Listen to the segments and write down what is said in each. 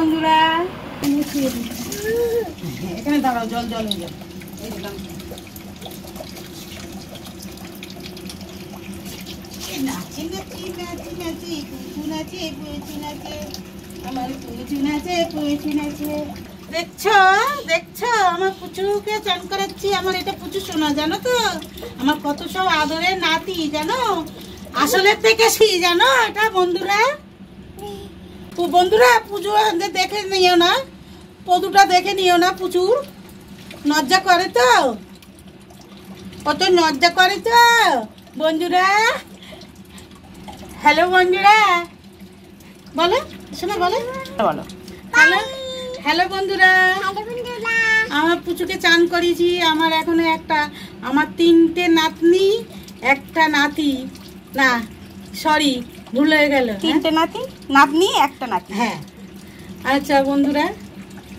বন্ধুরা, এখানে দাঁড়াও, জল জল হয়ে যাবে। নাচি নাচি নাচি নাচি পুচু নাচে পুচু নাচে, আমার পুচু নাচে পুচু নাচে। দেখছো দেখছো, আমার পুচুকে চান করাচ্ছি। আমার এটা পুচু শোনা, জানো তো, আমার কত সব আদরের নাতি, জানো, আসলের থেকে জানো এটা। বন্ধুরা বন্ধুরা পুজো দেখে নিও না, পদুটা দেখে নিও না, প্রচুর লজ্জা করে তো, কত লজ্জা করে তো বন্ধুরা। হ্যালো বন্ধুরা, বলো শোনা, বলো বলো হ্যালো হ্যালো বন্ধুরা। আমার পুচুকে চান করিয়েছি। আমার এখনো আমার 3টে নাতনি, একটা নাতি, না সরি ভুল হয়ে গেল, 3টে নাতনি একটা নাতি। হ্যাঁ আচ্ছা বন্ধুরা,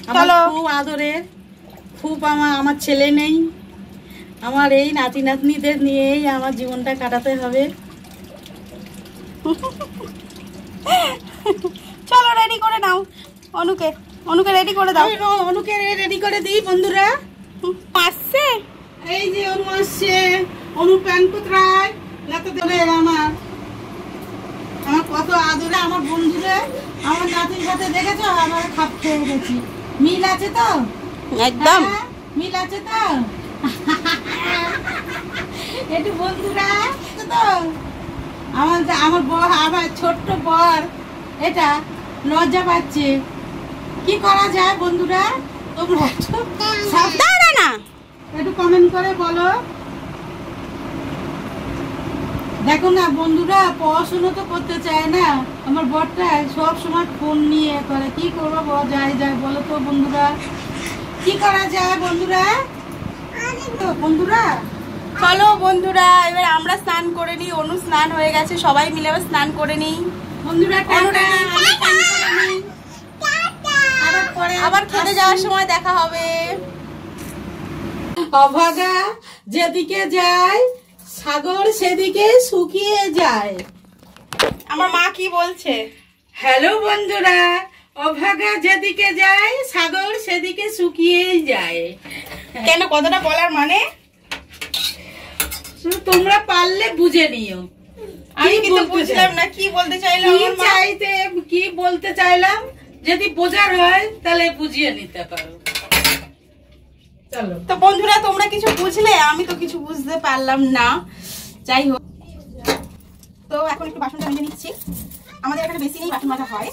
আমার খুব আদরের, খুব আমার ছেলে নেই, আমার এই নাতি নাতনিদের নিয়েই আমার জীবনটা কাটাতে হবে। চলো রেডি করে নাও, অনুকে রেডি করে দাও। অনুকে রেডি করে দিই বন্ধুরা। আসছে, এই যে অনু আসছে। অনু প্যান কোথায় আমার কত আদরে আমার বন্ধুরা, আমার নাতির সাথে দেখেছো, আমার খাপ খেয়ে গেছি। মিল আছে তো, একদম মিল আছে তো একটু বন্ধুরা তো। আমার বর, আমার ছোট্ট বর এটা লজ্জা পাচ্ছে, কি করা যায় বন্ধুরা? তোমরা একটু কমেন্ট করে বলো। দেখো না বন্ধুরা, পড়াশোনা তো করতে চায় না আমার বরটা, সব সময় ফোন নিয়ে করে। কি করবো যায় বলো তো বন্ধুরা, কি করা যায় বন্ধুরা? বন্ধুরা চলো বন্ধুরা, এবার আমরা স্নান করে নিই। অনু স্নান হয়ে গেছে, সবাই মিলে এবার স্নান করে নিই বন্ধুরা। আবার খেতে যাওয়ার সময় দেখা হবে। অভাগা যেদিকে যায়, সাগর সেদিকে শুকিয়ে যায়। আমার মা কি বলছে? হ্যালো বন্ধুরা, অভাগা যেদিকে যায়, সাগর সেদিকে শুকিয়ে যায়। কেন, কথাটা বলার মানে তোমরা পারলে বুঝে নিও। আমি কিন্তু বুঝলাম না কি বলতে চাইলাম। কি বলতে চাইলাম, যদি বোঝার হয় তাহলে বুঝিয়ে নিতে পারো। চলো তো বন্ধুরা, তোমরা কিছু বুঝলে, আমি তো কিছু বুঝতে পারলাম না। যাই হোক, তো এখন একটু বাসনটা মেজে নিচ্ছি। আমাদের এখানে বেশি নেই, বাসন মাজা হয়।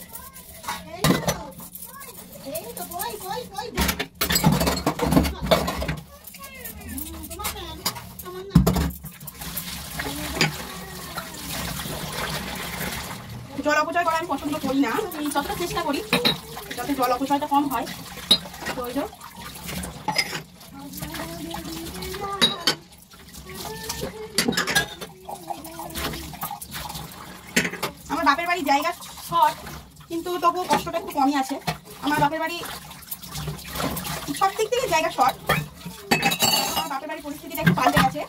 জল অপচয় করা আমি পছন্দ করি না, আমি যতটা চেষ্টা করি যাতে জল অপচয়টা কম হয়। তো আমার বাপের বাড়ি জায়গা শর্ট, কিন্তু তবুও কষ্টটা একটু কমই আছে। আমার বাপের বাড়ি সব দিক থেকে জায়গা শর্ট। আমার বাপের বাড়ির পরিস্থিতিটা একটু পাল্টে গেছে,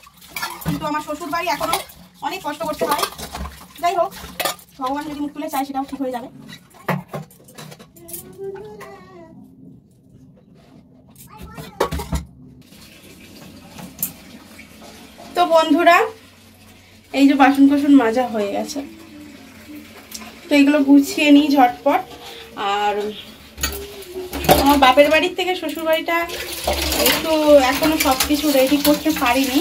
কিন্তু আমার শ্বশুর বাড়ি এখনো অনেক কষ্ট করতে হয়। যাই হোক, ভগবান যদি মুখ তুলে চায় সেটাও ঠিক হয়ে যাবে। তো বন্ধুরা, এই যে বাসন কোসন মাজা হয়ে গেছে, তো এগুলো গুছিয়ে নিই ঝটপট। আর আমার বাপের বাড়ির থেকে শ্বশুর বাড়িটা একটু এখনো সব কিছু রেডি করতে পারিনি।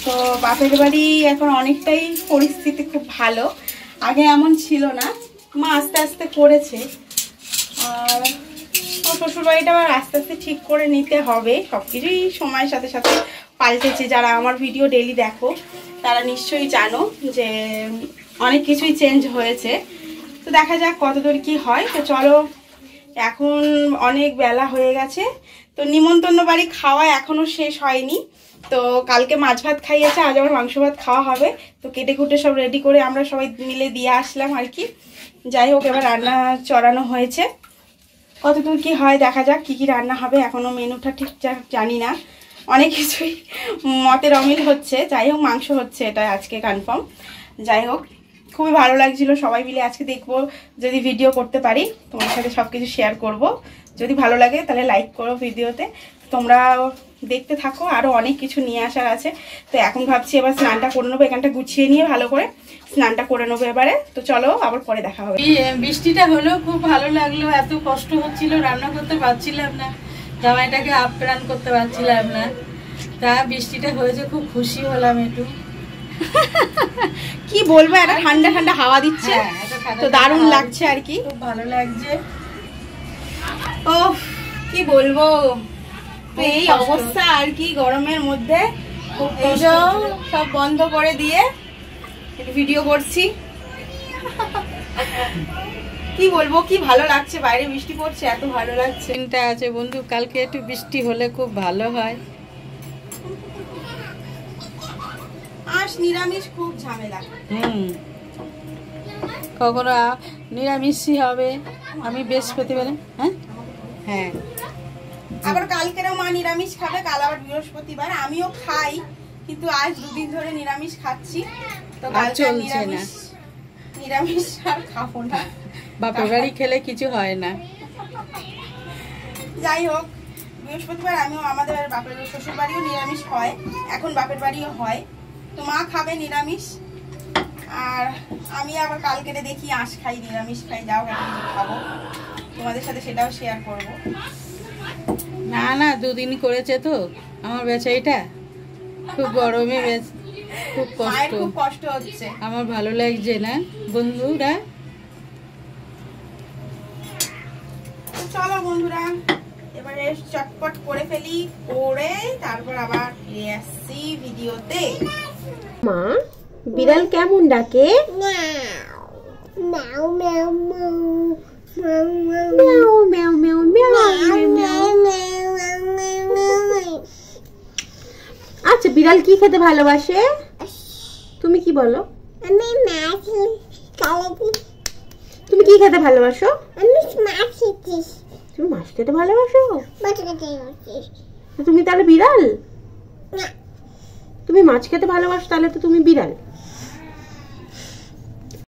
তো বাপের বাড়ি এখন অনেকটাই পরিস্থিতি খুব ভালো, আগে এমন ছিল না, মা আস্তে আস্তে করেছে। আর শ্বশুর বাড়িটা আবার আস্তে আস্তে ঠিক করে নিতে হবে। সব কিছুই সময়ের সাথে সাথে পাল্টেছে। যারা আমার ভিডিও ডেইলি দেখো তারা নিশ্চয়ই জানো যে অনেক কিছুই চেঞ্জ হয়েছে। তো দেখা যাক কতদূর কি হয়। তো চলো, এখন অনেক বেলা হয়ে গেছে, তো নিমন্ত্রণ বাড়ি খাওয়া এখনো শেষ হয়নি। তো কালকে মাছ ভাত খাইয়েছে, আজ আবার মাংস ভাত খাওয়া হবে। তো কেটে কুটে সব রেডি করে আমরা সবাই মিলে দিয়ে আসলাম আর কি। যাই হোক, এবার রান্না চড়ানো হয়েছে, কতদূর কি হয় দেখা যাক। কি কি রান্না হবে এখনো মেনুটা ঠিকঠাক জানি না, অনেক কিছুই মতের অমিল হচ্ছে। যাই হোক, মাংস হচ্ছে, এটা আজকে কনফার্ম। যাই হোক, খুবই ভালো লাগছিল সবাই মিলে আজকে দেখবো যদি ভিডিও করতে পারি, তোমার সাথে সবকিছু শেয়ার করব। যদি ভালো লাগে তাহলে লাইক করো ভিডিওতে, তোমরা দেখতে থাকো, আরো অনেক কিছু নিয়ে আসার আছে। তো এখন ভাবছি এবার স্নানটা করে নেবো, এখানটা গুছিয়ে নিয়ে ভালো করে স্নানটা করে নেবো এবারে। তো চলো আবার পরে দেখা হবে। বৃষ্টিটা হলো খুব ভালো লাগলো, এত কষ্ট হচ্ছিল, রান্না করতে পারছিলাম না, জামাইটাকে আপ্যায়ন করতে পারছিলাম না, তা বৃষ্টিটা হয়েছে খুব খুশি হলাম একটু। কি বলবো, একটা ঠান্ডা ঠান্ডা হাওয়া দিচ্ছে, তো দারুণ লাগছে আর কি, খুব ভালো লাগছে। ও কি বলবো, তো এই অবস্থা আর কি গরমের মধ্যে। এই যে সব বন্ধ করে দিয়ে ভিডিও করছি। কি বলবো, কি ভালো লাগছে, বাইরে বৃষ্টি পড়ছে, এত ভালো লাগছে। চিন্তা আছে বন্ধু, কালকে একটু বৃষ্টি হলে খুব ভালো হয়। আজ নিরামিষ খুব ঝামেলা। কখনো নিরামিষই হবে, আমি বৃহস্পতিবার। হ্যাঁ হ্যাঁ, আবার কালকেরও মা নিরামিষ খাবে, কাল আবার বৃহস্পতিবার। আমিও খাই, কিন্তু আজ দুদিন ধরে নিরামিষ খাচ্ছি, তো কালকে নিরামিষ আর খাবো না। বাপের বাড়ি খেলে কিছু হয় না। যাই হোক, বৃহস্পতিবার আমিও, আমাদের বাপের শ্বশুর বাড়িও নিরামিষ হয়, এখন বাপের বাড়িও হয়, তো মা খাবে নিরামিষ, আর আমি আবার কালকে দেখি আঁশ খাই, নিরামিষ খাই, যাও খাবো, তোমাদের সাথে সেটাও শেয়ার করবো। না না, দুদিন করেছে তো আমার বেচাইটা, খুব গরমে খুব কষ্ট, খুব কষ্ট হচ্ছে, আমার ভালো লাগছে না বন্ধুরা। চলো বন্ধুরা এবারে চটপট করে ফেলি, করে তারপর আবার ফিরে আসছি ভিডিওতে। মা বিড়াল কেমন ডাকে? আচ্ছা, বিড়াল কি খেতে ভালোবাসে? তুমি কি বলো? আমি মাছ খাই। তুমি কি খেতে ভালোবাসো? আমি মাছ খেতে। তুমি মাছ খেতে ভালোবাসো? মাছ খেতে ভালোবাসি। তুমি তাহলে বিড়াল? না, তুমি মাছ খেতে ভালোবাসো, তাহলে তো তুমি বিড়াল।